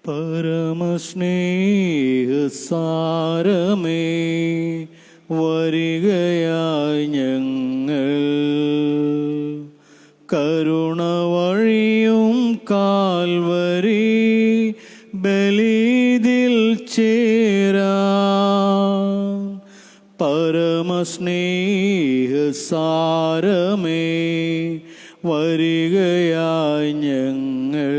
പരമസ്നേഹസാരമേ വരികയായി ഞങ്ങൾ കരുണ വഴിയും കാൽവരി ബലിതിൽ ചേരാ പരമസ്നേഹസാരമേ വരികയായി ഞങ്ങൾ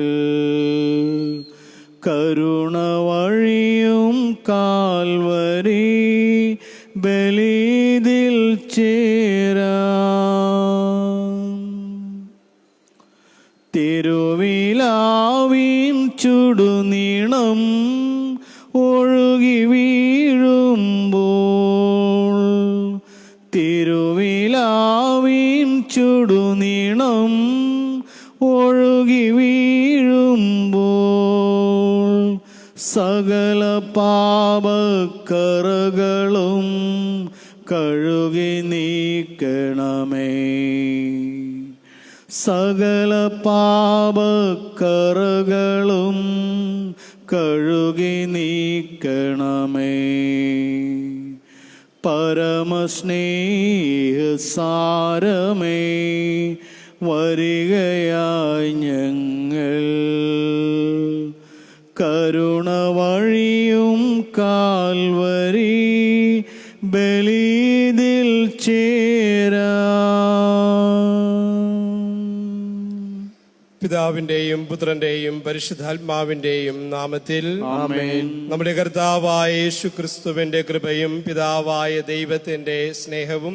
കരുണ വഴിയും കാൽവരി ബലിതിൽ ചേരാ തിരുവിലാവിൻ ചുടുനീണം ഒഴുകി വീഴുമ്പോൾ തിരുവിലാവിൻ ചുടുനീണം ഒഴുകി വീഴുമ്പോൾ സകല പാപക്കറകളും കഴുകി നീക്കണമേ സകല പാപക്കറകളും കഴുകി നീക്കണമേ പരമസ്നേഹസാരമേ വരികയായി ഞങ്ങൾ കരുണ വഴിയും കാൽവരി ബലിതിൽ ചേരാ. പിതാവിന്റെയും പുത്രന്റെയും പരിശുദ്ധാത്മാവിന്റെയും നാമത്തിൽ ആമേൻ. നമ്മുടെ കർത്താവായ യേശുക്രിസ്തുവിന്റെ കൃപയും പിതാവായ ദൈവത്തിന്റെ സ്നേഹവും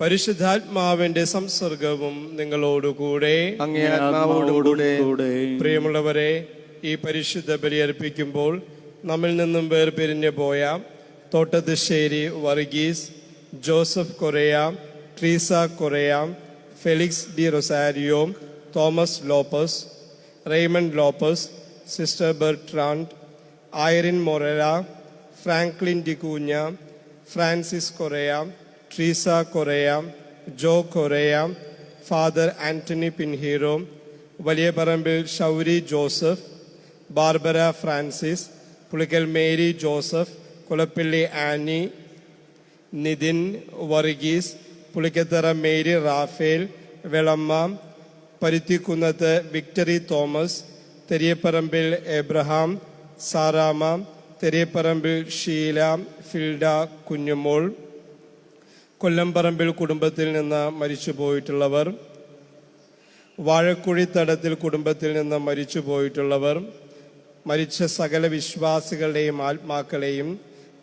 പരിശുദ്ധാത്മാവിന്റെ സംസർഗവും നിങ്ങളോടുകൂടെ അങ്ങേ ആത്മാവോടുകൂടെ. പ്രിയമുള്ളവരെ, ഈ പരിശുദ്ധ ബലിയർപ്പിക്കുമ്പോൾ നമ്മിൽ നിന്നും വേർപിരിഞ്ഞു പോയ Thottathussery Varghese, Joseph Correa, Treesa Correa, Felix D Rosario, Thomas Lopez, Raymond Lopez, sister Bertrand, Irene Morela, Franklin D'Cunha, Francis Correa, Treesa Correa, Joe Correa, father Antony Pinheiro, Valiya Parambil Shouri Joseph, Barbara Francis, Pulickal Mary Joseph, Kulappally Annie, Nithin Varghese, Pulickathara Mary Raphael, Velamma, Paruthikunnath Victory Thomas, Theriyaparambil Abraham, Saramma, Theriyaparambil Sheela, Filda, Kunjumol, Kollamparambil കുടുംബത്തിൽ നിന്ന് മരിച്ചു പോയിട്ടുള്ളവർ, വാഴക്കുഴിത്തടത്തിൽ കുടുംബത്തിൽ നിന്ന് മരിച്ചു പോയിട്ടുള്ളവർ, മരിച്ച സകല വിശ്വാസികളുടെയും ആത്മാക്കളെയും,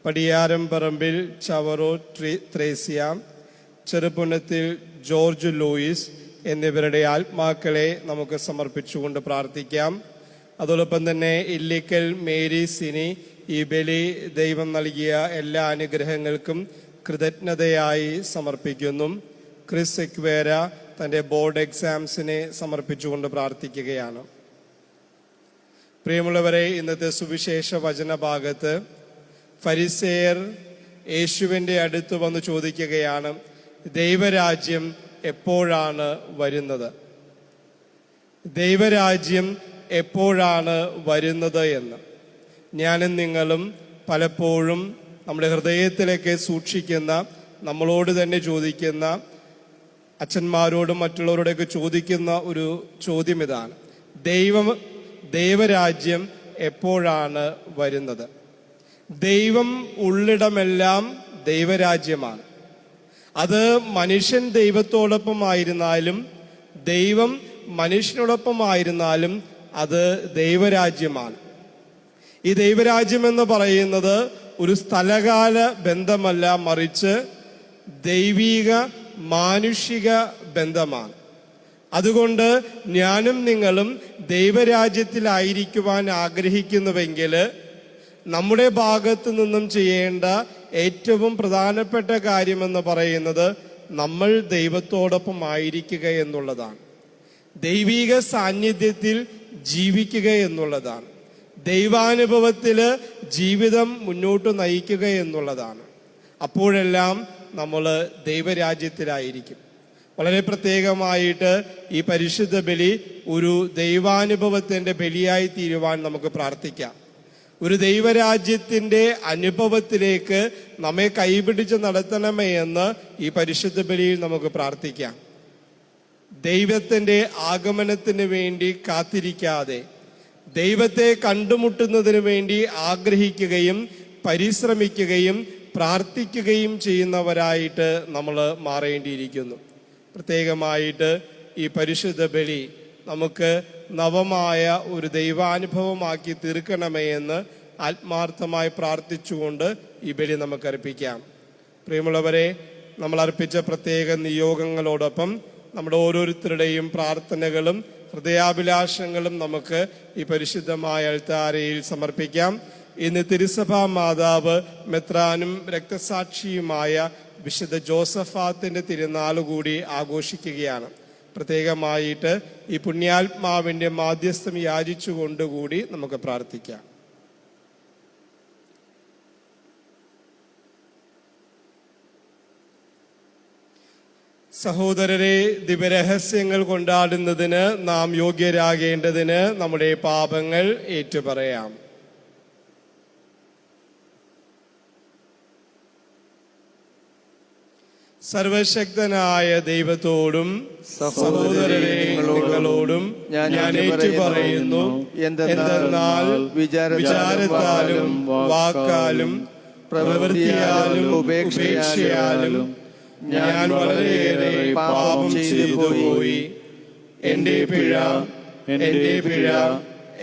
പടിയാരം പറമ്പിൽ ചവറോ Thresia, ചെറുപുന്നത്തിൽ George Luis എന്നിവരുടെ ആത്മാക്കളെ നമുക്ക് സമർപ്പിച്ചുകൊണ്ട് പ്രാർത്ഥിക്കാം. അതോടൊപ്പം തന്നെ ഇല്ലിക്കൽ മേരി സിനി ഈ ബലി ദൈവം നൽകിയ എല്ലാ അനുഗ്രഹങ്ങൾക്കും കൃതജ്ഞതയായി സമർപ്പിക്കുന്നു. ക്രിസ് എക്വേര തൻ്റെ ബോർഡ് എക്സാംസിനെ സമർപ്പിച്ചുകൊണ്ട് പ്രാർത്ഥിക്കുകയാണ്. പ്രിയമുള്ളവരെ, ഇന്നത്തെ സുവിശേഷ വചന ഭാഗത്ത് ഫരിസേയർ യേശുവിൻ്റെ അടുത്ത് വന്ന് ചോദിക്കുകയാണ്, ദൈവരാജ്യം എപ്പോഴാണ് വരുന്നത്? ദൈവരാജ്യം എപ്പോഴാണ് വരുന്നത് എന്ന് ഞാനും നിങ്ങളും പലപ്പോഴും നമ്മുടെ ഹൃദയത്തിലേക്ക് സൂക്ഷിക്കുന്ന, നമ്മളോട് തന്നെ ചോദിക്കുന്ന, അച്ഛന്മാരോടും മറ്റുള്ളവരോടൊക്കെ ചോദിക്കുന്ന ഒരു ചോദ്യം ഇതാണ്: ദൈവരാജ്യം എപ്പോഴാണ് വരുന്നത്? ദൈവം ഉള്ളിടമെല്ലാം ദൈവരാജ്യമാണ്. അത് മനുഷ്യൻ ദൈവത്തോടൊപ്പമായിരുന്നാലും ദൈവം മനുഷ്യനോടൊപ്പമായിരുന്നാലും അത് ദൈവരാജ്യമാണ്. ഈ ദൈവരാജ്യം എന്ന് പറയുന്നത് ഒരു സ്ഥലകാല ബന്ധമല്ല, മറിച്ച് ദൈവിക മാനുഷിക ബന്ധമാണ്. അതുകൊണ്ട് ഞാനും നിങ്ങളും ദൈവരാജ്യത്തിലായിരിക്കുവാൻ ആഗ്രഹിക്കുന്നുവെങ്കിൽ നമ്മുടെ ഭാഗത്തു നിന്നും ചെയ്യേണ്ട ഏറ്റവും പ്രധാനപ്പെട്ട കാര്യമെന്ന് പറയുന്നത് നമ്മൾ ദൈവത്തോടൊപ്പം ആയിരിക്കുക എന്നുള്ളതാണ്. ദൈവിക സാന്നിധ്യത്തിൽ ജീവിക്കുക എന്നുള്ളതാണ്. ദൈവാനുഭവത്തിൽ ജീവിതം മുന്നോട്ട് നയിക്കുക എന്നുള്ളതാണ്. അപ്പോഴെല്ലാം നമ്മൾ ദൈവരാജ്യത്തിലായിരിക്കും. വളരെ പ്രത്യേകമായിട്ട് ഈ പരിശുദ്ധ ബലി ഒരു ദൈവാനുഭവത്തിൻ്റെ ബലിയായി തീരുവാൻ നമുക്ക് പ്രാർത്ഥിക്കാം. ഒരു ദൈവരാജ്യത്തിൻ്റെ അനുഭവത്തിലേക്ക് നമ്മെ കൈപിടിച്ച് നടത്തണമേ എന്ന് ഈ പരിശുദ്ധ ബലിയിൽ നമുക്ക് പ്രാർത്ഥിക്കാം. ദൈവത്തിൻ്റെ ആഗമനത്തിന് വേണ്ടി കാത്തിരിക്കാതെ ദൈവത്തെ കണ്ടുമുട്ടുന്നതിന് വേണ്ടി ആഗ്രഹിക്കുകയും പരിശ്രമിക്കുകയും പ്രാർത്ഥിക്കുകയും ചെയ്യുന്നവരായിട്ട് നമ്മൾ മാറേണ്ടിയിരിക്കുന്നു. പ്രത്യേകമായിട്ട് ഈ പരിശുദ്ധ ബലി നമുക്ക് നവമായ ഒരു ദൈവാനുഭവമാക്കി തീർക്കണമേ എന്ന് ആത്മാർത്ഥമായി പ്രാർത്ഥിച്ചുകൊണ്ട് ഈ ബലി നമുക്ക് അർപ്പിക്കാം. പ്രിയമുള്ളവരെ, നമ്മൾ അർപ്പിച്ച പ്രത്യേക നിയോഗങ്ങളോടൊപ്പം നമ്മുടെ ഓരോരുത്തരുടെയും പ്രാർത്ഥനകളും ഹൃദയാഭിലാഷങ്ങളും നമുക്ക് ഈ പരിശുദ്ധമായ അൾത്താരയിൽ സമർപ്പിക്കാം. ഇന്ന് തിരുസഭാ മാതാവ് മെത്രാനും രക്തസാക്ഷിയുമായ വിശുദ്ധ ജോസഫാത്തിന്റെ തിരുനാൾ കൂടി ആഘോഷിക്കുകയാണ്. പ്രത്യേകമായിട്ട് ഈ പുണ്യാത്മാവിന്റെ മാധ്യസ്ഥം യാചിച്ചുകൊണ്ടുകൂടി നമുക്ക് പ്രാർത്ഥിക്കാം. സഹോദരരെ, ദിവ്യരഹസ്യങ്ങൾ കൊണ്ടാടുന്നതിന് നാം യോഗ്യരാകേണ്ടതിന് നമ്മുടെ പാപങ്ങൾ ഏറ്റുപറയാം. സർവശക്തനായ ദൈവത്തോടും സഹോദരരെ നിങ്ങളോടും ഞാൻ ഏറ്റുപറയുന്നു, എന്തെന്നാൽ വിചാരത്താലും വാക്കാലും പ്രവൃത്തിയാലും ഉപേക്ഷയാലും ഞാൻ വളരെയേറെ പാപം ചെയ്തു പോയി. എന്റെ പിഴ,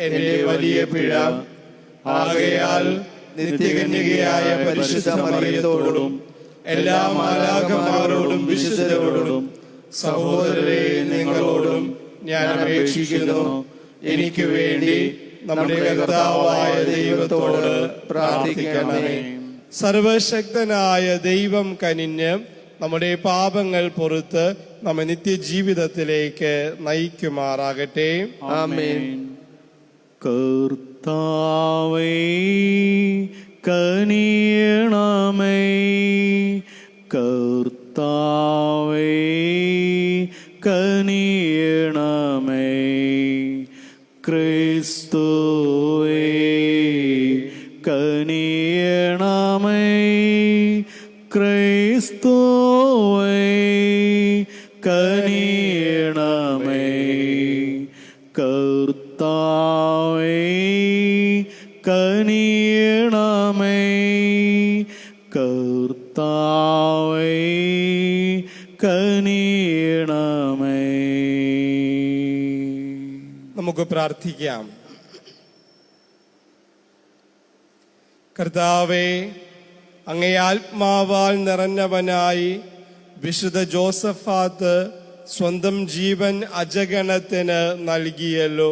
എന്റെ വലിയ പിഴ. ആകയാൽ നിത്യകന്യകയായ പരിശുദ്ധ മറിയത്തോടും എല്ലാ മാലാഖമാരോടും വിശുദ്ധരോടും സഹോദരരെ നിങ്ങളോടും ഞാൻ അപേക്ഷിക്കുന്നു, എനിക്ക് വേണ്ടി നമ്മുടെ കർത്താവായ ദൈവത്തോട് പ്രാർത്ഥിക്കണമേ. സർവശക്തനായ ദൈവം കനിഞ്ഞ് നമ്മുടെ പാപങ്ങൾ പൊറുത്ത് നമ്മെ നിത്യജീവിതത്തിലേക്ക് നയിക്കുമാറാകട്ടെ. ആമേൻ. കർത്താവേ കനിയണമേ, കർത്താവേ കനിയണമേ, ക്രിസ്തുവേ കനിയണമേ, ക്രിസ്തുവേ കനിയണമേ, കർത്താവേ കനിയണമേ, കർത്താവേ കനിയണമേ. നമുക്ക് പ്രാർത്ഥിക്കാം. കർത്താവേ, അങ്ങേ ആത്മാവാൽ നിറഞ്ഞവനായി വിശുദ്ധ ജോസഫാത്ത് സ്വന്തം ജീവൻ അജഗണത്തിന് നൽകിയല്ലോ.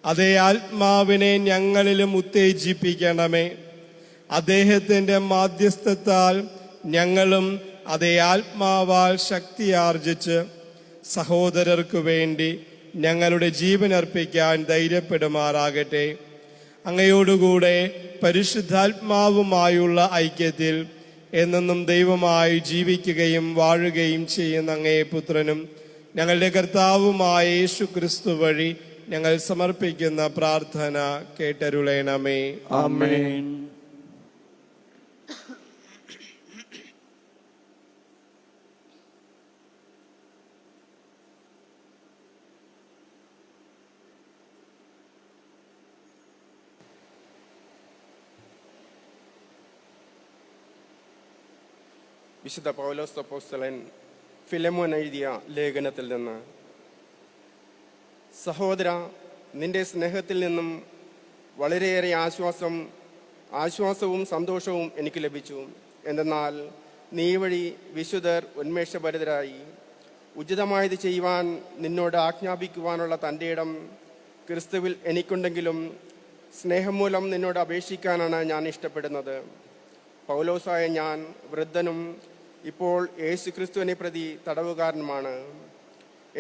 അതേ ആത്മാവിനെ ഞങ്ങളിലും ഉത്തേജിപ്പിക്കണമേ. അദ്ദേഹത്തിൻ്റെ മാധ്യസ്ഥത്താൽ ഞങ്ങളും അതേ ആത്മാവാൽ ശക്തിയാർജിച്ച് സഹോദരർക്കു വേണ്ടി ഞങ്ങളുടെ ജീവൻ അർപ്പിക്കാൻ ധൈര്യപ്പെടുമാറാകട്ടെ. അങ്ങയോടുകൂടെ പരിശുദ്ധാത്മാവുമായുള്ള ഐക്യത്തിൽ എന്നെന്നും ദൈവമായി ജീവിക്കുകയും വാഴുകയും ചെയ്യുന്ന അങ്ങേ പുത്രനും ഞങ്ങളുടെ കർത്താവുമായ യേശു ക്രിസ്തു വഴി ഞങ്ങൾ സമർപ്പിക്കുന്ന പ്രാർത്ഥന കേട്ടരുളേണമേ. ആമേൻ. വിശുദ്ധ പൗലോസ് അപ്പോസ്തലൻ ഫിലെമോൻ എഴുതിയ ലേഖനത്തിൽ നിന്ന്: സഹോദര, നിന്റെ സ്നേഹത്തിൽ നിന്നും വളരെയേറെ ആശ്വാസവും സന്തോഷവും എനിക്ക് ലഭിച്ചു. എന്തെന്നാൽ നീ വഴി വിശുദ്ധർ ഉന്മേഷഭരിതരായി. ഉചിതമായത് ചെയ്യുവാൻ നിന്നോട് ആജ്ഞാപിക്കുവാനുള്ള തൻ്റെ ഇടം ക്രിസ്തുവിൽ എനിക്കുണ്ടെങ്കിലും സ്നേഹം മൂലം നിന്നോട് അപേക്ഷിക്കാനാണ് ഞാൻ ഇഷ്ടപ്പെടുന്നത്. പൗലോസായ ഞാൻ വൃദ്ധനും ഇപ്പോൾ യേശു ക്രിസ്തുവിനെ പ്രതി തടവുകാരനുമാണ്.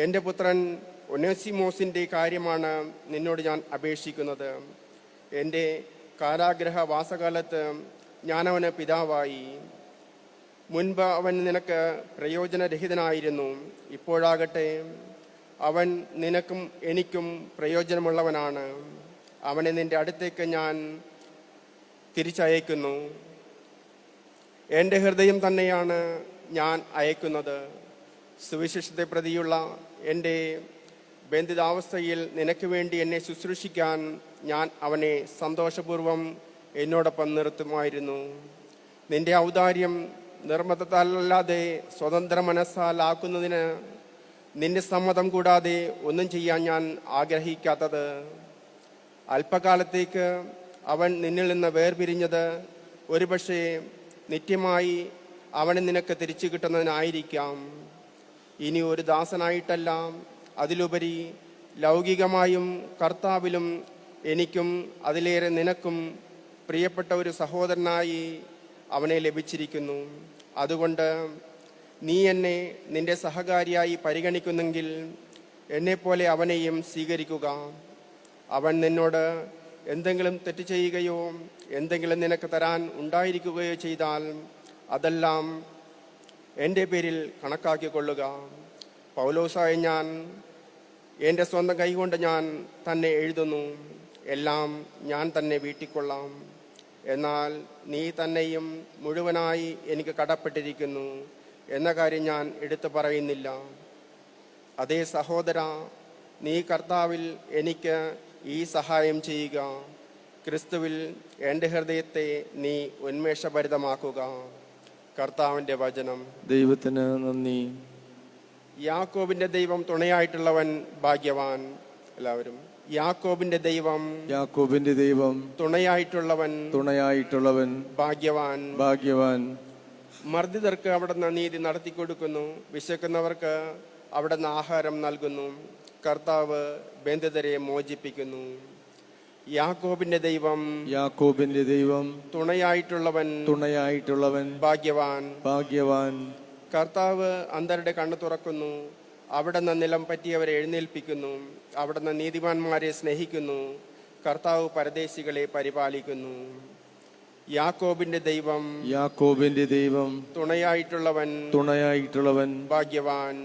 എൻ്റെ പുത്രൻ ഒനേസിമോസിൻ്റെ കാര്യമാണ് നിന്നോട് ഞാൻ അപേക്ഷിക്കുന്നത്. എൻ്റെ കാരാഗ്രഹ വാസകാലത്ത് ഞാനവന് പിതാവായി. മുൻപ് അവൻ നിനക്ക് പ്രയോജനരഹിതനായിരുന്നു. ഇപ്പോഴാകട്ടെ അവൻ നിനക്കും എനിക്കും പ്രയോജനമുള്ളവനാണ്. അവനെ നിൻ്റെ അടുത്തേക്ക് ഞാൻ തിരിച്ചയക്കുന്നു. എൻ്റെ ഹൃദയം തന്നെയാണ് ഞാൻ അയക്കുന്നത്. സുവിശേഷത്തെ പ്രതിയുള്ള എൻ്റെ ബന്ധിതാവസ്ഥയിൽ നിനക്ക് വേണ്ടി എന്നെ ശുശ്രൂഷിക്കാൻ ഞാൻ അവനെ സന്തോഷപൂർവ്വം എന്നോടൊപ്പം നിർത്തുമായിരുന്നു. നിന്റെ ഔദാര്യം നിർമ്മതത്താലല്ലാതെ സ്വതന്ത്ര മനസ്സാലാക്കുന്നതിന് നിന്റെ സമ്മതം കൂടാതെ ഒന്നും ചെയ്യാൻ ഞാൻ ആഗ്രഹിക്കാത്തത്. അല്പകാലത്തേക്ക് അവൻ നിന്നിൽ നിന്ന് വേർപിരിഞ്ഞത് ഒരുപക്ഷെ നിത്യമായി അവനെ നിനക്ക് തിരിച്ചു കിട്ടുന്നതിനായിരിക്കാം. ഇനി ഒരു ദാസനായിട്ടല്ല, അതിലുപരി ലൗകികമായും കർത്താവിലും എനിക്കും അതിലേറെ നിനക്കും പ്രിയപ്പെട്ട ഒരു സഹോദരനായി അവനെ ലഭിച്ചിരിക്കുന്നു. അതുകൊണ്ട് നീ എന്നെ നിന്റെ സഹകാരിയായി പരിഗണിക്കുന്നെങ്കിൽ എന്നെപ്പോലെ അവനെയും സ്വീകരിക്കുക. അവൻ നിന്നോട് എന്തെങ്കിലും തെറ്റ് ചെയ്യുകയോ എന്തെങ്കിലും നിനക്ക് തരാൻ ഉണ്ടായിരിക്കുകയോ ചെയ്താൽ അതെല്ലാം എൻ്റെ പേരിൽ കണക്കാക്കിക്കൊള്ളുക. പൗലോസായ ഞാൻ എൻ്റെ സ്വന്തം കൈകൊണ്ട് ഞാൻ തന്നെ എഴുതുന്നു, എല്ലാം ഞാൻ തന്നെ വീട്ടിക്കൊള്ളാം. എന്നാൽ നീ തന്നെയും മുഴുവനായി എനിക്ക് കടപ്പെട്ടിരിക്കുന്നു എന്ന കാര്യം ഞാൻ എടുത്തു പറയുന്നില്ല. അതേ സഹോദര, നീ കർത്താവിൽ എനിക്ക് ഈ സഹായം ചെയ്യുക. ക്രിസ്തുവിൽ എൻ്റെ ഹൃദയത്തെ നീ ഉന്മേഷഭരിതമാക്കുക. കർത്താവിൻ്റെ വചനം. ദൈവത്തിന് നന്ദി. യാക്കോബിന്റെ ദൈവം തുണയായിട്ടുള്ളവൻ ഭാഗ്യവാൻ. എല്ലാവരും, യാക്കോബിന്റെ ദൈവം, യാക്കോബിന്റെ ദൈവം തുണയായിട്ടുള്ളവൻ ഭാഗ്യവാൻ. ഭാഗ്യവാൻ. മർദ്ദിതർക്ക് അവിടുന്ന് നീതി നടത്തിക്കൊടുക്കുന്നു, വിശക്കുന്നവർക്ക് അവിടുന്ന് ആഹാരം നൽകുന്നു. കർത്താവ് ബന്ധിതരെ മോചിപ്പിക്കുന്നു. യാക്കോബിന്റെ ദൈവം തുണയായിട്ടുള്ളവൻ ഭാഗ്യവാൻ. കർത്താവ് അന്ധരുടെ കണ്ണു തുറക്കുന്നു, അവിടുന്ന് നിലം പറ്റിയവരെ എഴുന്നേൽപ്പിക്കുന്നു. അവിടുന്ന് നീതിമാന്മാരെ സ്നേഹിക്കുന്നു. കർത്താവ് പരദേശികളെ പരിപാലിക്കുന്നു. യാക്കോബിന്റെ ദൈവം തുണയായിട്ടുള്ളവൻ ഭാഗ്യവാൻ.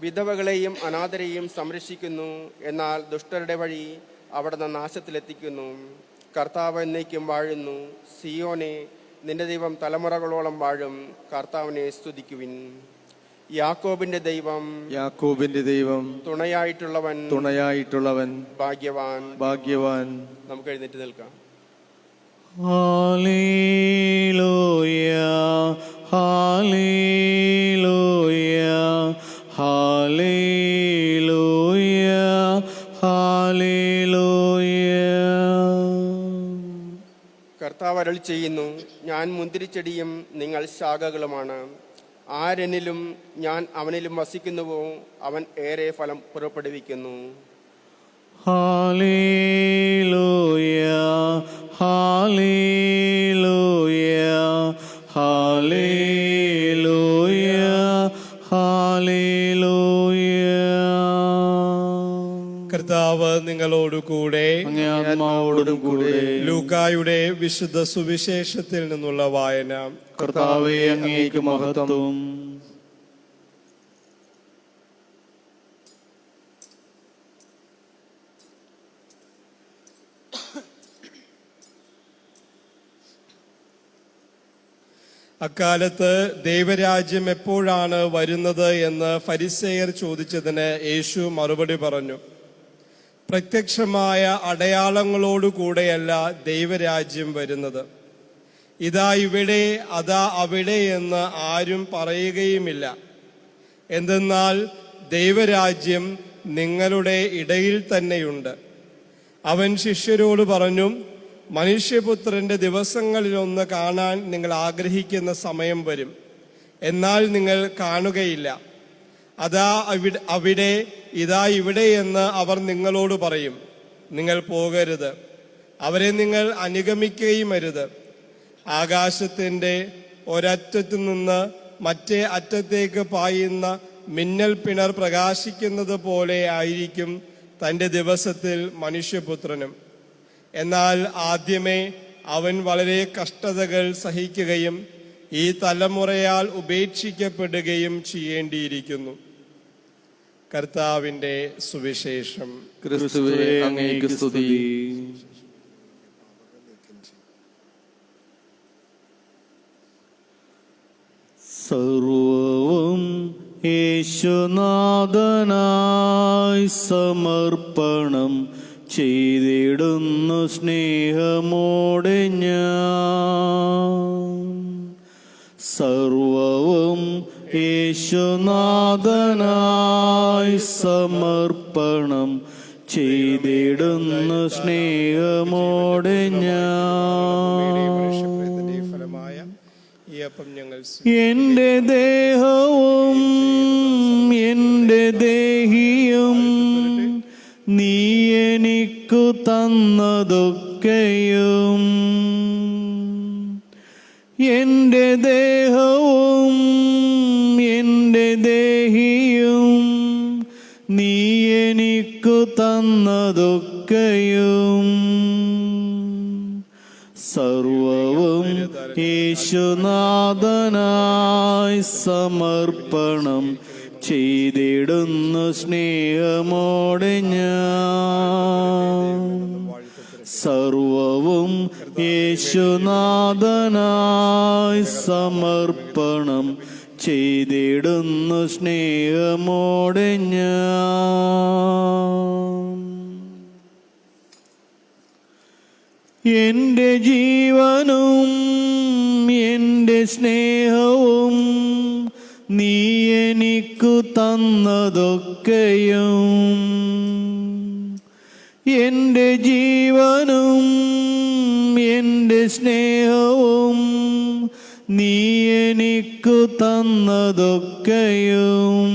വിധവകളെയും അനാഥരെയും സംരക്ഷിക്കുന്നു. എന്നാൽ ദുഷ്ടരുടെ വഴി അവിടുന്ന് നാശത്തിലെത്തിക്കുന്നു. കർത്താവ് എന്നേക്കും വാഴുന്നു. സിയോനെ, നിന്റെ ദൈവം തലമുറകളോളം വാഴും. കർത്താവിനെ സ്തുതിക്കുവിൻ. യാക്കോബിന്റെ ദൈവം തുണയായിട്ടുള്ളവൻ ഭാഗ്യവാൻ. നമുക്ക് എഴുന്നേറ്റ് നിൽക്കാം. Hallelujah, hallelujah, hallelujah, hallelujah. കർത്താവ് അരുളി ചെയ്യുന്നു, ഞാൻ മുന്തിരിച്ചെടിയും നിങ്ങൾ ശാഖകളുമാണ്. ആരെന്നിലും ഞാൻ അവനിലും വസിക്കുന്നുവോ അവൻ ഏറെ ഫലം പുറപ്പെടുവിക്കുന്നു. Hallelujah, hallelujah, hallelujah, hallelujah. കർത്താവ് നിങ്ങളോടുകൂടെ, അങ്ങേ ആത്മാവോടും കൂടെ. ലൂക്കായുടെ വിശുദ്ധ സുവിശേഷത്തിൽ നിന്നുള്ള വായന. കർത്താവേ, അങ്ങേക്ക് മഹത്വം. അക്കാലത്ത് ദൈവരാജ്യം എപ്പോഴാണ് വരുന്നത് എന്ന് ഫരിസേയർ ചോദിച്ചതിന് യേശു മറുപടി പറഞ്ഞു, പ്രത്യക്ഷമായ അടയാളങ്ങളോടുകൂടെയല്ല ദൈവരാജ്യം വരുന്നത്. ഇതാ ഇവിടെ, അതാ അവിടെ എന്ന് ആരും പറയുകയുമില്ല. എന്തെന്നാൽ ദൈവരാജ്യം നിങ്ങളുടെ ഇടയിൽ തന്നെയുണ്ട്. അവൻ ശിഷ്യരോട് പറഞ്ഞു, മനുഷ്യപുത്രന്റെ ദിവസങ്ങളിലൊന്ന് കാണാൻ നിങ്ങൾ ആഗ്രഹിക്കുന്ന സമയം വരും, എന്നാൽ നിങ്ങൾ കാണുകയില്ല. അതാ അവിടെ, ഇതാ ഇവിടെ എന്ന് അവർ നിങ്ങളോട് പറയും. നിങ്ങൾ പോകരുത്, അവരെ നിങ്ങൾ അനുഗമിക്കുകയും അരുത്. ആകാശത്തിൻ്റെ ഒരറ്റത്തു നിന്ന് മറ്റേ അറ്റത്തേക്ക് പായുന്ന മിന്നൽ പിണർ പ്രകാശിക്കുന്നത് പോലെ ആയിരിക്കും തൻ്റെ ദിവസത്തിൽ മനുഷ്യപുത്രനും. എന്നാൽ ആദ്യമേ അവൻ വളരെ കഷ്ടതകൾ സഹിക്കുകയും ഈ തലമുറയാൽ ഉപേക്ഷിക്കപ്പെടുകയും ചെയ്യേണ്ടിയിരിക്കുന്നു. കർത്താവിൻ്റെ സുവിശേഷം. ക്രിസ്തുവേ, അങ്ങേക്ക് സ്തുതി. സർവവും യേശുനാഥനായി സമർപ്പണം ചെയ്തിടുന്നു സ്നേഹമോടെ ഞാൻ. സർവവും യേശുനാഥനായി സമർപ്പണം ചെയ്തിടുന്നു സ്നേഹമോടെ ഞാൻ. ഫലമായ ഈ അപ്പം ഞങ്ങൾ എന്റെ ദേഹവും എന്റെ ദേഹിയും നീ എനിക്കു തന്നതൊക്കെയും, എന്റെ ദേഹവും എന്റെ ദേഹിയും നീ എനിക്കു തന്നതൊക്കെയും, സർവവും യേശുനാഥനായി സമർപ്പണം ചെയ്തിടുന്നു സ്നേഹമോടെ ഞാൻ. സർവവും യേശുനാഥനായി സമർപ്പണം ചെയ്തിടുന്നു സ്നേഹമോടെ ഞാൻ. എന്റെ ജീവനും എന്റെ സ്നേഹവും നീ എനിക്കു തന്നതൊക്കെയും, എന്റെ ജീവനും എന്റെ സ്നേഹവും നീ എനിക്കു തന്നതൊക്കെയും,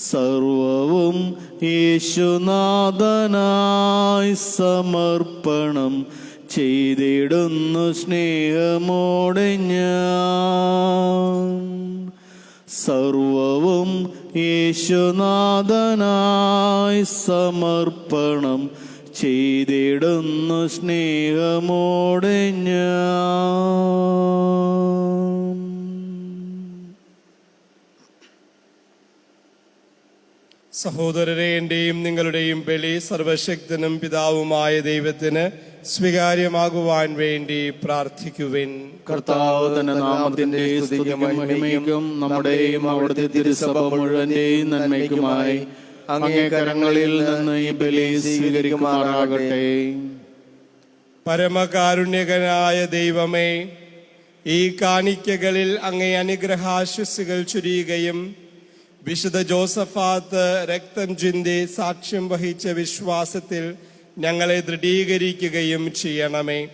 സർവവും യേശുനാഥനായി സമർപ്പണം ചെയ്തിടുന്നു സ്നേഹമോടെ ഞാൻ. സർവവും യേശുനാഥനായി സമർപ്പണം ചെയ്തിടുന്നു സ്നേഹമോടെ ഞാൻ. സഹോദരരെ, എന്റെയും നിങ്ങളുടെയും ബലി സർവശക്തനും പിതാവുമായ ദൈവത്തിന് സ്വീകാര്യമാകുവാൻ വേണ്ടി പ്രാർത്ഥിക്കുവിൻ. കർത്താവ് തന്റെ നാമത്തിന്റെ സ്തുതിക്കും മഹിമയ്ക്കും നമ്മുടെയും അവിടുത്തെ തിരുസഭ മുഴുവന്റെയും നന്മയ്ക്കുമായി അങ്ങേ കരങ്ങളിൽ നിന്ന് ഈ ബലി സ്വീകരിക്കുമാറാകട്ടെ. പരമകാരുണ്യകനായ ദൈവമേ, ഈ കാണിക്കകളിൽ അങ്ങേ അനുഗ്രഹാശുസ്സുകൾ ചുരിയുകയും വിശുദ്ധ ജോസഫാത്ത് രക്തം ചിന്തി സാക്ഷ്യം വഹിച്ച വിശ്വാസത്തിൽ ഞങ്ങളെ ദൃഢീകരിക്കുകയും ചെയ്യണമേ.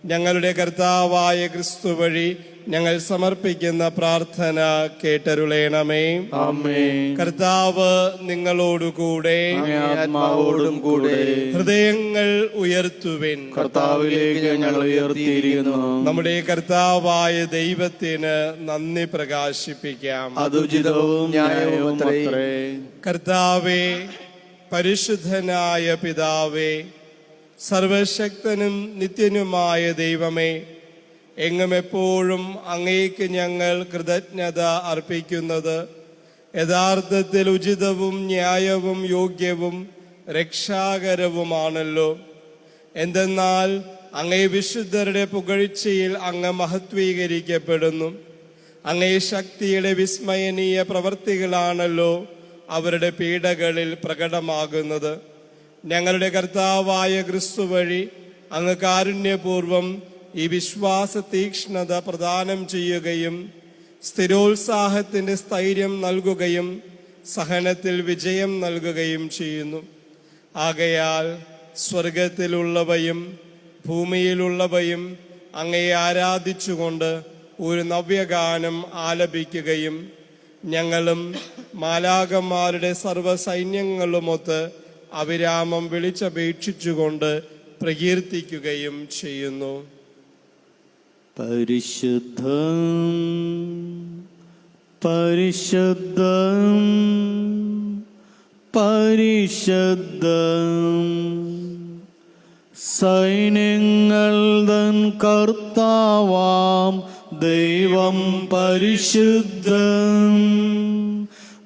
ഞങ്ങളുടെ കർത്താവായ ക്രിസ്തു വഴി ഞങ്ങൾ സമർപ്പിക്കുന്ന പ്രാർത്ഥന കേട്ടരുളേണമേ. ആമേൻ. കർത്താവ് നിങ്ങളോടുകൂടെ, ആത്മാവോടും കൂടെ. ഹൃദയങ്ങൾ ഉയർത്തുവിൻ. കർത്താവിലേക്ക് ഞങ്ങൾ ഉയർത്തിയിരിക്കുന്നു. നമ്മുടെ കർത്താവായ ദൈവത്തിന് നന്ദി പ്രകാശിപ്പിക്കാം. അതുചിതവും ന്യായവും അത്രേ. കർത്താവേ, പരിശുദ്ധനായ പിതാവേ, സർവശക്തനും നിത്യനുമായ ദൈവമേ, എങ്ങും എപ്പോഴും അങ്ങേക്ക് ഞങ്ങൾ കൃതജ്ഞത അർപ്പിക്കുന്നത് യഥാർത്ഥത്തിൽ ഉചിതവും ന്യായവും യോഗ്യവും രക്ഷാകരവുമാണല്ലോ. എന്തെന്നാൽ അങ്ങേ വിശുദ്ധരുടെ പുകഴ്ചയിൽ അങ്ങ് മഹത്വീകരിക്കപ്പെടുന്നു. അങ്ങേ ശക്തിയുടെ വിസ്മയനീയ പ്രവർത്തികളാണല്ലോ അവരുടെ പീഡകളിൽ പ്രകടമാകുന്നത്. ഞങ്ങളുടെ കർത്താവായ ക്രിസ്തു വഴി അങ്ങ് കാരുണ്യപൂർവം ഈ വിശ്വാസ തീക്ഷ്ണത പ്രദാനം ചെയ്യുകയും സ്ഥിരോത്സാഹത്തിന്റെ സ്ഥൈര്യം നൽകുകയും സഹനത്തിൽ വിജയം നൽകുകയും ചെയ്യുന്നു. ആകയാൽ സ്വർഗത്തിലുള്ളവയും ഭൂമിയിലുള്ളവയും അങ്ങയെ ആരാധിച്ചുകൊണ്ട് ഒരു നവ്യഗാനം ആലപിക്കുകയും ഞങ്ങളും മാലാകന്മാരുടെ സർവ്വസൈന്യങ്ങളുമൊത്ത് അവിരാമം വിളിച്ചപേക്ഷിച്ചുകൊണ്ട് പ്രകീർത്തിക്കുകയും ചെയ്യുന്നു. പരിശുദ്ധം പരിശുദ്ധം പരിശുദ്ധം സൈന്യങ്ങൾ തൻ കർത്താവാം ദൈവം പരിശുദ്ധം.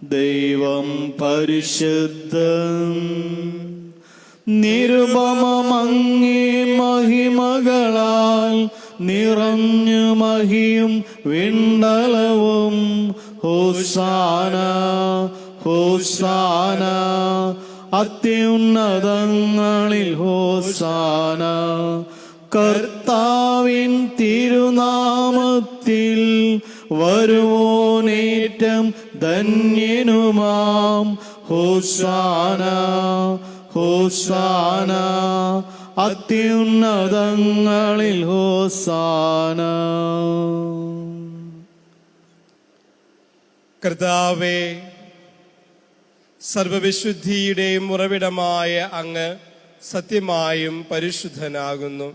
ദൈവം പരിശുദ്ധം. നിരുപമമങ്ങേ മഹിമകളാൽ നിറഞ്ഞു മഹിയും വിണ്ടലവും ഹോസാന ഹോസാന അത്യുന്നതങ്ങളിൽ ഹോസാന. കർത്താവിൻ തിരുനാമത്തിൽ വരുവോനേറ്റം ധന്യനുമാം ഹോസാന ഹോസാന അത്യുന്നതങ്ങളിൽ ഹോസാന. കർത്താവേ, സർവവിശുദ്ധിയുടെയും ഉറവിടമായ അങ്ങ് സത്യമായും പരിശുദ്ധനാകുന്നു.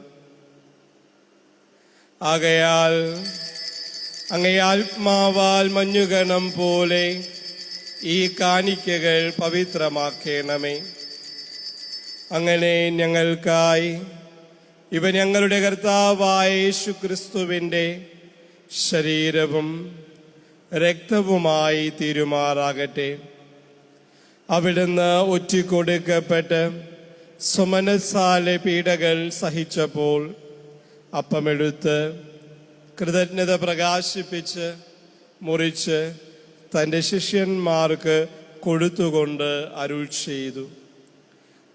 ആകയാൽ അങ്ങേ ആത്മാവാൽ മഞ്ഞുകണം പോലെ ഈ കാണിക്കകൾ പവിത്രമാക്കണമേ. അങ്ങനെ ഞങ്ങൾക്കായി ഇവ ഞങ്ങളുടെ കർത്താവായ യേശുക്രിസ്തുവിൻ്റെ ശരീരവും രക്തവുമായി തീരുമാറാകട്ടെ. അവിടുന്ന് ഒറ്റിക്കൊടുക്കപ്പെട്ട് സുമനസ്സാലെ പീഡകൾ സഹിച്ചപ്പോൾ അപ്പമെടുത്ത് കൃതജ്ഞത പ്രകാശിപ്പിച്ച് മുറിച്ച് തൻ്റെ ശിഷ്യന്മാർക്ക് കൊടുത്തുകൊണ്ട് അരുൾ ചെയ്തു,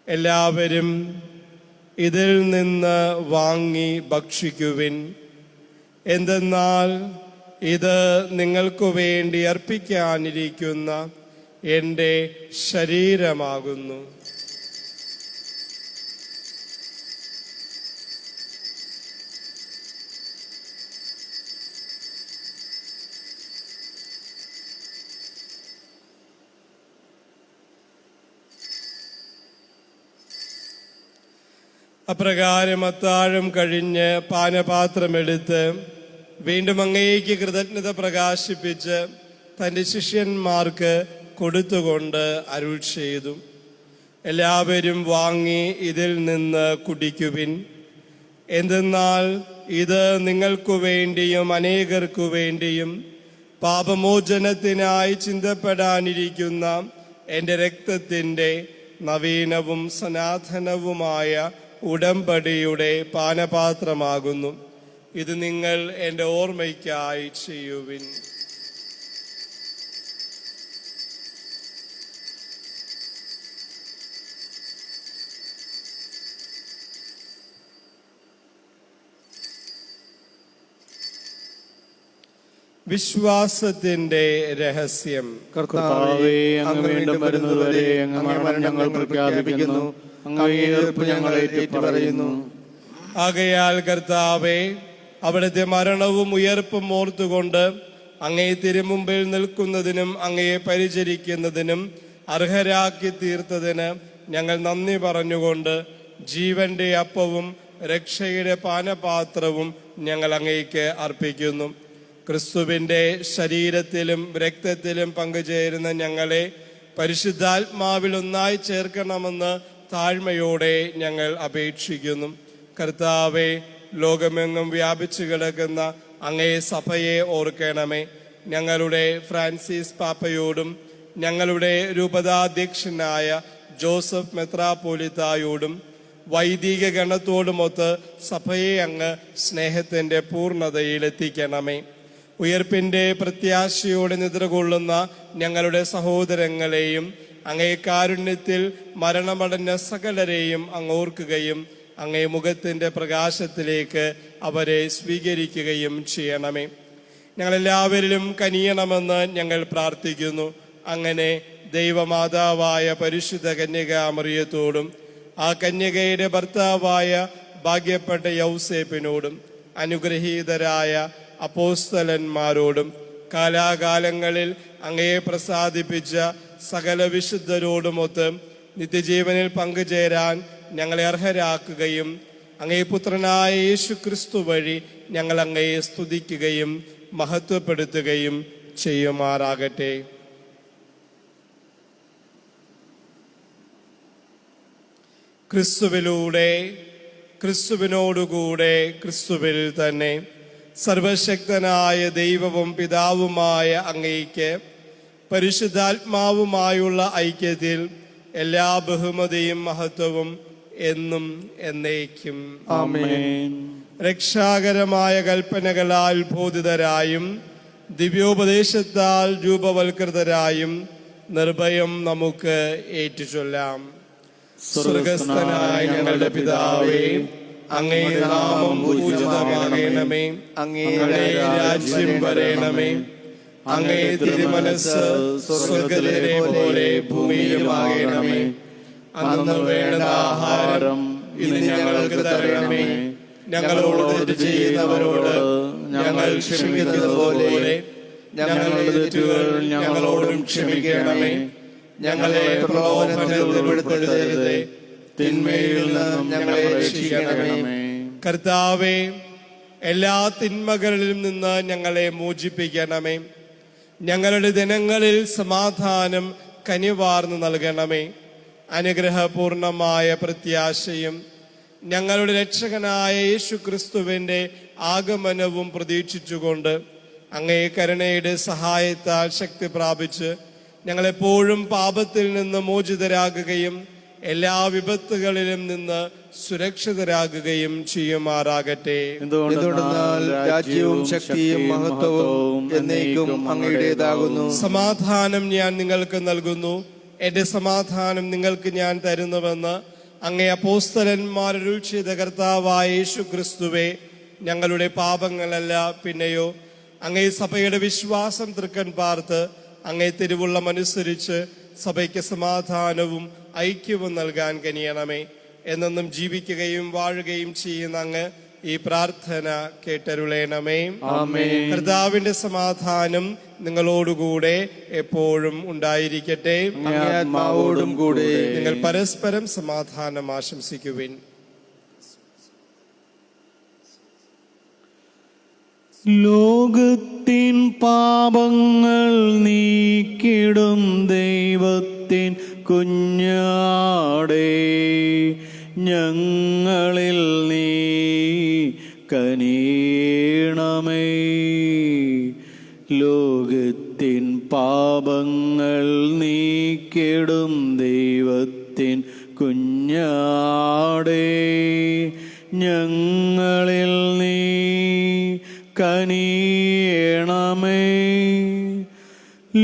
എല്ലാവരും ഇതിൽ നിന്ന് വാങ്ങി ഭക്ഷിക്കുവിൻ. എന്തെന്നാൽ ഇത് നിങ്ങൾക്ക് വേണ്ടി അർപ്പിക്കാനിരിക്കുന്ന എൻ്റെ ശരീരമാകുന്നു. അപ്രകാരം അത്താഴം കഴിഞ്ഞ് പാനപാത്രമെടുത്ത് വീണ്ടും അങ്ങേക്ക് കൃതജ്ഞത പ്രകാശിപ്പിച്ച് തൻ്റെ ശിഷ്യന്മാർക്ക് കൊടുത്തുകൊണ്ട് അരുൾ ചെയ്തു, എല്ലാവരും വാങ്ങി ഇതിൽ നിന്ന് കുടിക്കുവിൻ. എന്തെന്നാൽ ഇത് നിങ്ങൾക്കു വേണ്ടിയും അനേകർക്കു വേണ്ടിയും പാപമോചനത്തിനായി ചിന്തപ്പെടാനിരിക്കുന്ന എൻ്റെ രക്തത്തിൻ്റെ നവീനവും സനാതനവുമായ ഉടമ്പടിയുടെ പാനപാത്രമാകുന്നു. ഇത് നിങ്ങൾ എൻ്റെ ഓർമ്മയ്ക്കായി ചെയ്യുവിൻ. വിശ്വാസത്തിന്റെ രഹസ്യം. കർത്താവേ, അങ്ങ് വീണ്ടും വരുന്നതുവരെ അങ്ങ് മരണം ഞങ്ങൾ പ്രഖ്യാപിക്കുന്നു, അങ്ങയെ ഉയിർപ്പ് ഞങ്ങൾ ഏറ്റുപറയുന്നു. ആകയാൽ കർത്താവേ, അവിടുത്തെ മരണവും ഉയർപ്പും ഓർത്തുകൊണ്ട് അങ്ങയെ തിരുമുമ്പിൽ നിൽക്കുന്നതിനും അങ്ങയെ പരിചരിക്കുന്നതിനും അർഹരാക്കി തീർത്തതിന് ഞങ്ങൾ നന്ദി പറഞ്ഞുകൊണ്ട് ജീവന്റെ അപ്പവും രക്ഷയുടെ പാനപാത്രവും ഞങ്ങൾ അങ്ങേക്ക് അർപ്പിക്കുന്നു. ക്രിസ്തുവിൻ്റെ ശരീരത്തിലും രക്തത്തിലും പങ്കുചേരുന്ന ഞങ്ങളെ പരിശുദ്ധാത്മാവിൽ ഒന്നായി ചേർക്കണമെന്ന് താഴ്മയോടെ ഞങ്ങൾ അപേക്ഷിക്കുന്നു. കർത്താവെ, ലോകമെങ്ങും വ്യാപിച്ചു കിടക്കുന്ന അങ്ങേ സഭയെ ഓർക്കണമേ. ഞങ്ങളുടെ ഫ്രാൻസിസ് പാപ്പയോടും ഞങ്ങളുടെ രൂപതാധ്യക്ഷനായ ജോസഫ് മെത്രാപ്പോലിത്തായോടും വൈദിക ഗണത്തോടുമൊത്ത് സഭയെ അങ്ങ് സ്നേഹത്തിൻ്റെ പൂർണ്ണതയിൽ എത്തിക്കണമേ. ഉയർപ്പിൻ്റെ പ്രത്യാശയോടെ നിദ്രകൊള്ളുന്ന ഞങ്ങളുടെ സഹോദരങ്ങളെയും അങ്ങേ കാരുണ്യത്തിൽ മരണമടഞ്ഞ സകലരെയും അങ്ങ് ഓർക്കുകയും അങ്ങേ മുഖത്തിൻ്റെ പ്രകാശത്തിലേക്ക് അവരെ സ്വീകരിക്കുകയും ചെയ്യണമേ. ഞങ്ങളെല്ലാവരിലും കനിയണമെന്ന് ഞങ്ങൾ പ്രാർത്ഥിക്കുന്നു. അങ്ങനെ ദൈവമാതാവായ പരിശുദ്ധ കന്യകാമറിയത്തോടും ആ കന്യകയുടെ ഭർത്താവായ ഭാഗ്യപ്പെട്ട യൗസേപ്പിനോടും അനുഗ്രഹീതരായ അപ്പോസ്തലന്മാരോടും കാലാകാലങ്ങളിൽ അങ്ങയെ പ്രസാദിപ്പിച്ച സകല വിശുദ്ധരോടുമൊത്ത് നിത്യജീവനിൽ പങ്കുചേരാൻ ഞങ്ങളെ അർഹരാക്കുകയും അങ്ങേ പുത്രനായ യേശു ക്രിസ്തു വഴി ഞങ്ങൾ അങ്ങയെ സ്തുതിക്കുകയും മഹത്വപ്പെടുത്തുകയും ചെയ്യുമാറാകട്ടെ. ക്രിസ്തുവിലൂടെ, ക്രിസ്തുവിനോടുകൂടെ, ക്രിസ്തുവിൽ തന്നെ സർവശക്തനായ ദൈവവും പിതാവുമായ അങ്ങയ്ക്ക് പരിശുദ്ധാത്മാവുമായുള്ള ഐക്യത്തിൽ എല്ലാ ബഹുമതിയും മഹത്വവും എന്നും എന്നേക്കും ആമേൻ. രക്ഷാകരമായ കൽപ്പനകളാൽ ബോധിതരായും ദിവ്യോപദേശത്താൽ രൂപവൽകൃതരായും നിർഭയം നമുക്ക് ഏറ്റുചൊല്ലാം. സ്വർഗസ്ഥനായ ഞങ്ങളുടെ പിതാവേ, അങ്ങേ നാമം പൂജിതമാകണമേ. അങ്ങേ രാജ്യം വരേണമേ. അങ്ങേ തിരുമനസ്സ് സ്വർഗ്ഗത്തിലെ പോലെ ഭൂമിയിലുമാകണമേ. അന്നു വേണ്ട ആഹാരം ഇന്ന് ഞങ്ങൾക്ക് തരണമേ. ഞങ്ങളോട് തെറ്റ് ചെയ്യുന്നവരോട് ഞങ്ങൾ ക്ഷമിക്കുന്നത് പോലെ ഞങ്ങളുടെ തെറ്റുകൾ ഞങ്ങളോടും ക്ഷമിക്കണമേ. ഞങ്ങളെ പ്രലോഭനത്തിൽ ഉൾപ്പെടുത്തരുതേ, തിന്മയിൽ നിന്നും ഞങ്ങളെ രക്ഷിക്കണമേ. കർത്താവേ, എല്ലാ തിന്മകളിലും നിന്ന് ഞങ്ങളെ മോചിപ്പിക്കണമേ. ഞങ്ങളുടെ ദിനങ്ങളിൽ സമാധാനം കനിവാർന്നു നൽകണമേ. അനുഗ്രഹപൂർണമായ പ്രത്യാശയും ഞങ്ങളുടെ രക്ഷകനായ യേശു ക്രിസ്തുവിന്റെ ആഗമനവും പ്രതീക്ഷിച്ചുകൊണ്ട് അങ്ങേ കരുണയുടെ സഹായത്താൽ ശക്തി പ്രാപിച്ച് ഞങ്ങളെപ്പോഴും പാപത്തിൽ നിന്ന് മോചിതരാകുകയും എല്ലാ വിപത്തുകളിലും നിന്ന് സുരക്ഷിതരാകുകയും ചെയ്യുമാറാകട്ടെ. എന്തുകൊണ്ടെന്നാൽ രാജ്യവും ശക്തിയും മഹത്വവും എന്നേക്കും അങ്ങയുടേതാകുന്നു. സമാധാനം ഞാൻ നിങ്ങൾക്ക് നൽകുന്നു, എന്റെ സമാധാനം നിങ്ങൾക്ക് ഞാൻ തരുന്നുവെന്ന് അങ്ങേ അപ്പോസ്തലന്മാരരുൾ ചെയ്ത കർത്താവായ യേശു ക്രിസ്തുവേ, ഞങ്ങളുടെ പാപങ്ങളല്ല പിന്നെയോ അങ്ങേ സഭയുടെ വിശ്വാസം തൃക്കൺ പാർത്ത് അങ്ങേ തിരുവുള്ളമനുസരിച്ച് സഭയ്ക്ക് സമാധാനവും ഐക്യവും നൽകാൻ കനിയണമേ. എന്നെന്നും ജീവിക്കുകയും വാഴുകയും ചെയ്യുന്ന അങ്ങ് ഈ പ്രാർത്ഥന കേട്ടരുളേണമേ. കർത്താവിന്റെ സമാധാനം നിങ്ങളോടുകൂടെ എപ്പോഴും ഉണ്ടായിരിക്കട്ടെ. ആത്മാവോടും കൂടെ. നിങ്ങൾ പരസ്പരം സമാധാനം ആശംസിക്കുവിൻ. ലോകത്തിൻ പാപങ്ങൾ നീക്കിടും ദൈവത്തിൻ കുഞ്ഞാടേ, ഞങ്ങളിൽ നീ കനിയണമേ. ലോകത്തിൻ പാപങ്ങൾ നീക്കിടും ദൈവത്തിൻ കുഞ്ഞാടേ, ഞങ്ങളിൽ നീ കനിയണമേ.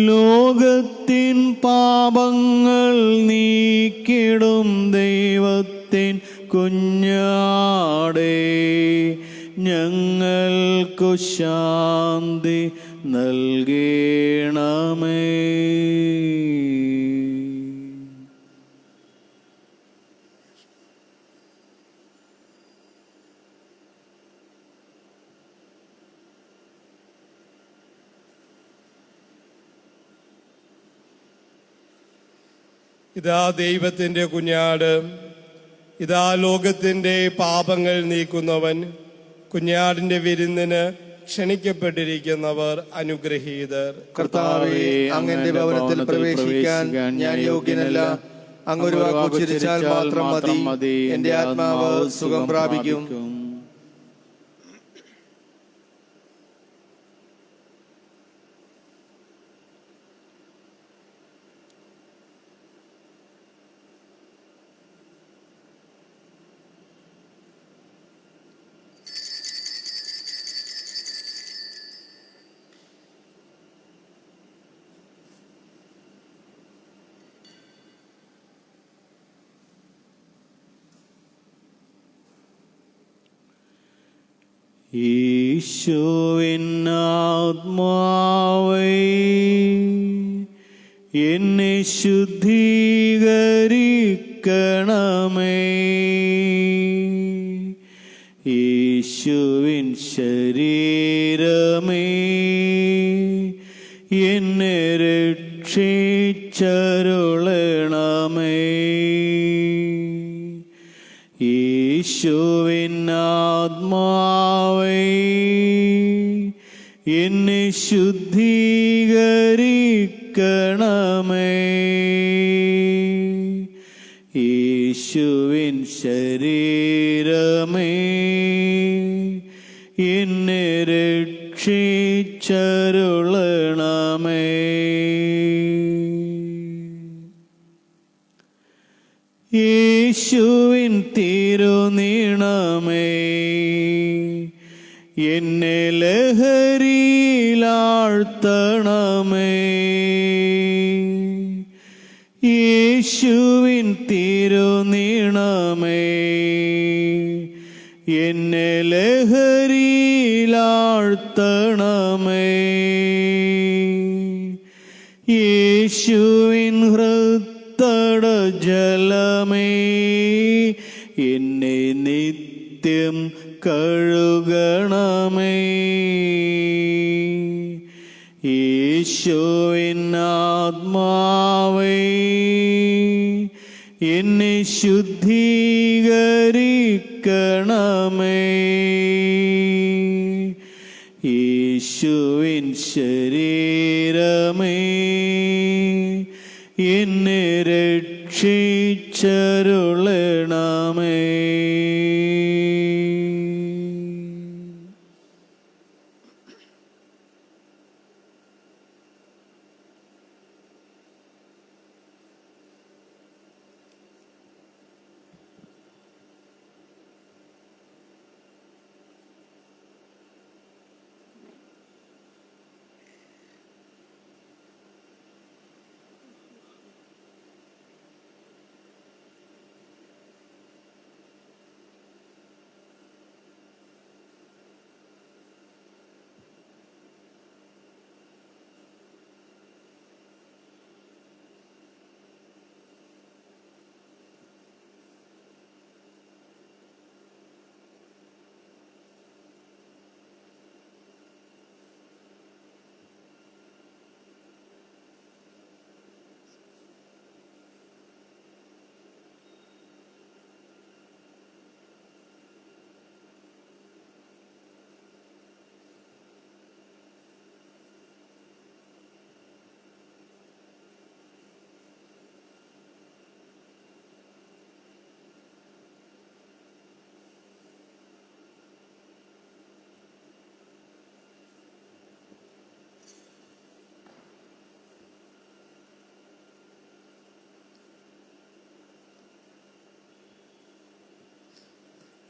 ലോകത്തിൻ പാപങ്ങൾ നീക്കിടും ദൈവത്തിൻ കുഞ്ഞാടേ, ഞങ്ങൾക്കു ശാന്തി നൽകണമേ. ഇതാ ദൈവത്തിന്റെ കുഞ്ഞാട്, ഇതാ ലോകത്തിന്റെ പാപങ്ങൾ നീക്കുന്നവൻ. കുഞ്ഞാടിന്റെ വിരുന്നിന് ക്ഷണിക്കപ്പെട്ടിരിക്കുന്നവർ അനുഗ്രഹീതർ. കർത്താവേ, അങ്ങന്റെ ഭവനത്തിൽ പ്രവേശിക്കാൻ ഞാൻ യോഗ്യനല്ല. അങ്ങൊരു വാക്ക് ഉച്ചരിച്ചാൽ മാത്രം മതി, എന്റെ ആത്മാവ് സുഖം പ്രാപിക്കും. ഈശോവിൻ ആത്മാവേ, എന്നെ ശുദ്ധീകരിക്കണമേ. യേശുവിൻ ശരീരമേ, എന്നെ രക്ഷിച്ചരുളണമേ. യേശുവിൻ ആത്മാവേ, എന്നെ ശുദ്ധീകരിക്കണമേ. യേശുവിൻ ശരീരമേ, എന്നെ രക്ഷിച്ചരുളണമേ. യേശുവിൻ യേശുവിൻ തിരുനീണമേ എന്നെ ലഹരിയിലാഴ്ത്തണമേ. യേശുവിൻ തിരുനീണമേ എന്നെ ലഹരിയിലാഴ്ത്തണമേ. യേശുവിൻ ഹൃത്തട ജലമേ എന്നെ നിത്യം കഴുകണമേ. യേശുവിൻ ആത്മാവേ എന്നെ ശുദ്ധീകരിക്കണമേ. യേശുവിൻ ശരീരമേ എന്നെ രക്ഷിച്ചരുളണമേ.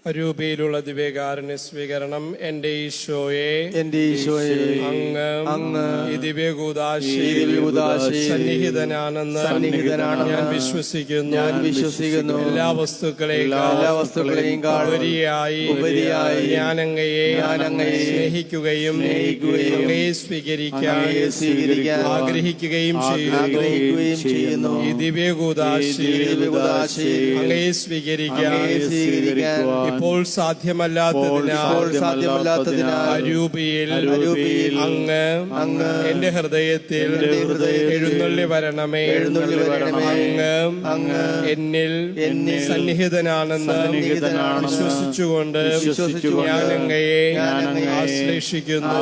അരൂപിയിലുള്ള ദിവ്യകാരുണ്യ സ്വീകരണം. എന്റെ ഈശോയെ അങ്ങ് ഈ ദിവ്യകൂദാശയിൽ സന്നിഹിതനാണെന്ന് ഞാൻ വിശ്വസിക്കുന്നു. എല്ലാ വസ്തുക്കളെയും ഉപരിയായി ഞാൻ അങ്ങയെ സ്നേഹിക്കുകയും അങ്ങയെ സ്വീകരിക്കാൻ ആഗ്രഹിക്കുകയും ചെയ്യുന്നു. ഈ ദിവ്യകൂദാശയിൽ അങ്ങയെ സ്വീകരിക്കാൻ ഇപ്പോൾ സാധ്യമല്ലാത്തതിനാൽ അരൂപിയിൽ അങ്ങ് എന്റെ ഹൃദയത്തിൽ എഴുന്നള്ളി വരണമേ. അങ്ങ് എന്നിൽ സന്നിഹിതനാണെന്ന് വിശ്വസിച്ചുകൊണ്ട് ഞാൻ അങ്ങയെ ആശ്ലേഷിക്കുന്നു.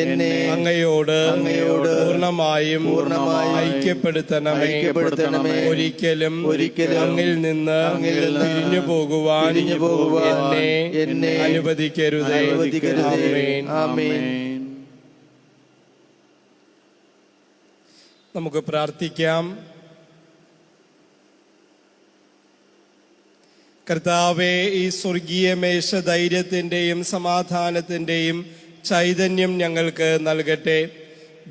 എന്നെ അങ്ങയോട് പൂർണ്ണമായും ഐക്യപ്പെടുത്തണമേ. ഒരിക്കലും അങ്ങിൽ നിന്ന് പിരിഞ്ഞു പോകുവാൻ എന്നെ അനുവദിക്കരുതേ. ആമേൻ. നമുക്ക് പ്രാർത്ഥിക്കാം. കർത്താവേ, ഈ സ്വർഗീയ മേശ ധൈര്യത്തിന്റെയും സമാധാനത്തിന്റെയും ചൈതന്യം ഞങ്ങൾക്ക് നൽകട്ടെ.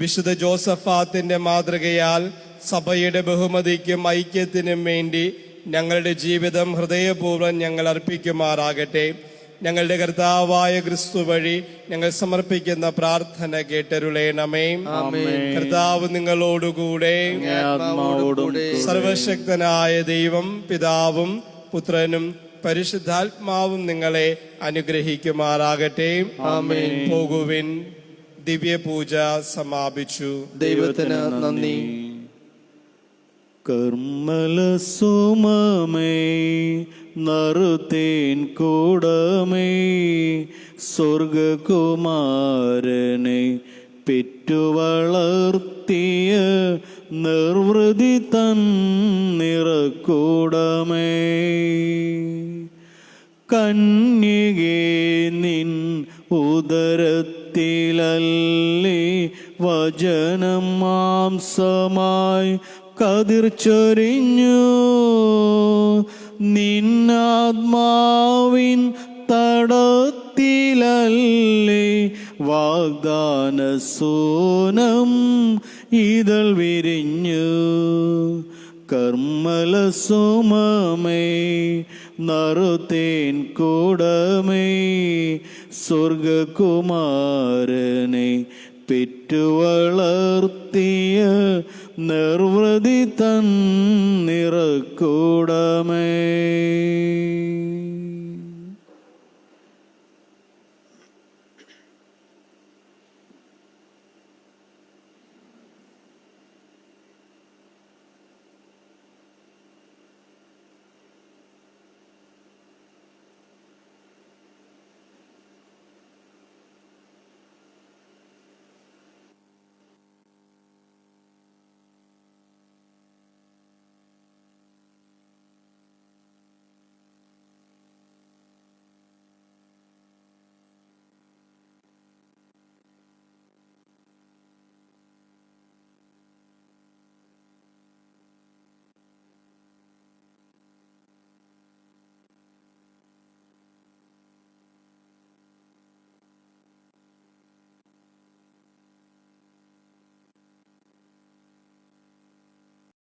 വിശുദ്ധ ജോസഫാത്തിന്റെ മാതൃകയാൽ സഭയുടെ ബഹുമതിക്കും ഐക്യത്തിനും വേണ്ടി ഞങ്ങളുടെ ജീവിതം ഹൃദയപൂർവ്വം ഞങ്ങൾ അർപ്പിക്കുമാറാകട്ടെ. ഞങ്ങളുടെ കർത്താവായ ക്രിസ്തു വഴി ഞങ്ങൾ സമർപ്പിക്കുന്ന പ്രാർത്ഥന കേട്ടരുളേണമേ. കർത്താവ് നിങ്ങളോടുകൂടെ. സർവശക്തനായ ദൈവം പിതാവും പുത്രനും പരിശുദ്ധാത്മാവും നിങ്ങളെ അനുഗ്രഹിക്കുമാറാകട്ടെ. പോകുവിൻ. ദിവ്യപൂജ സമാപിച്ചു. ദൈവത്തിന് നന്ദി. കർമ്മല സുമമേ നറുത്തേൻ കൂടമേ സ്വർഗകുമാരനെ പെറ്റുവളർത്തിയ നിർവൃതി തന്നിറക്കൂടമേ. കന്യകേ, നിൻ ഉദരത്തിലല്ലേ വചനം മാംസമായി കതിർ ചൊരിഞ്ഞു. നിന്നാത്മാവിൻ തടത്തിലല്ലേ വാഗ്ദാന സോനം ഇതൾ വിരിഞ്ഞു. കർമ്മല സുമമേ നറുതേൻ കൂടമേ സ്വർഗകുമാരനെ പെറ്റുവളർത്തിയ നിർവൃതി തൻ നിറക്കൂടമേ.